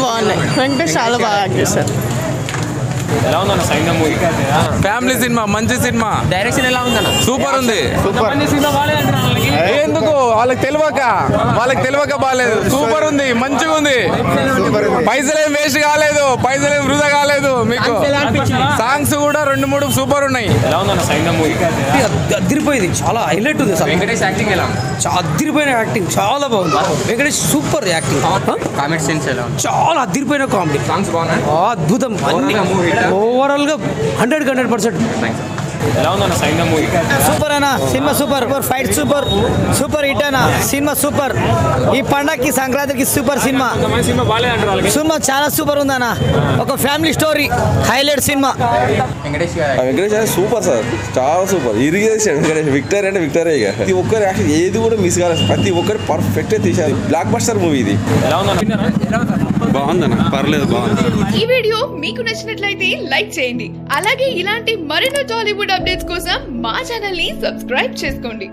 బాగున్నాయి. వెంకటేష్ చాలా బాగా యాక్ట్ చేశారు. ఎలా ఉందన్న సైన్యం మూవీ? ఫ్యామిలీ సినిమా, మంచి సినిమా. డైరెక్షన్ ఎలా ఉందన్న? సూపర్ ఉంది. సినిమా బాగాలేదంటున్నా ఎందుకు వాళ్ళకి తెలియక బాగాలేదు. సూపర్ ఉంది, మంచిగా ఉంది. పైసలేం వేస్ట్ కాలేదు, పైసలేం వృధా కాలేదు. మీకు సాంగ్స్ కూడా 2-3 సూపర్ ఉన్నాయి. ఎలా ఉందన్న సైన్యం మూవీ? అదిరిపోయింది, చాలా హైలైట్ ఉంది. వెంకటేష్ యాక్టింగ్ ఎలా ఉంది? అదిరిపోయిన యాక్టింగ్, చాలా బాగుంది. Venkatesh super acting. Comedy scenes ఎలా ఉంది? చాలా అదిరిపోయిన కామెడీ, సాంగ్స్ బాగున్నాయి. అద్భుతం. ఓవరాల్ గా 100% ఎలా ఉందన్న సైన్యం మూవీ? సూపర్ అన్న, cinema super. Fight super, super hit అన్న. Cinema super. ఈ పండగకి సంక్రాంతికి సూపర్ సినిమా. సినిమా బాగాలేదంటారు. సినిమా చాలా సూపర్ ఉందన్న. ఒక family story, highlight cinema. Venkatesh super sir, చాలా సూపర్. ఇరిగేషన్ వెంకటేష్ విక్టరీ అంటే విక్టరీ. ప్రతి ఒక్కరు యాక్షన్ ఏది కూడా మిస్ కాలేదు, ప్రతి ఒక్కరు పర్ఫెక్ట్ తీశారు. బ్లాక్ బస్టర్ మూవీ ఇది. ఎలా ఉందన్న? బాగుందన్న, పర్లేదు, బాగుంది. ఈ వీడియో మీకు నచ్చినట్లయితే లైక్ చేయండి. అలాగే ఇలాంటి మరెన్నో టాలీవుడ్ అప్డేట్స్ కోసం మా ఛానల్ ని సబ్స్క్రైబ్ చేసుకోండి.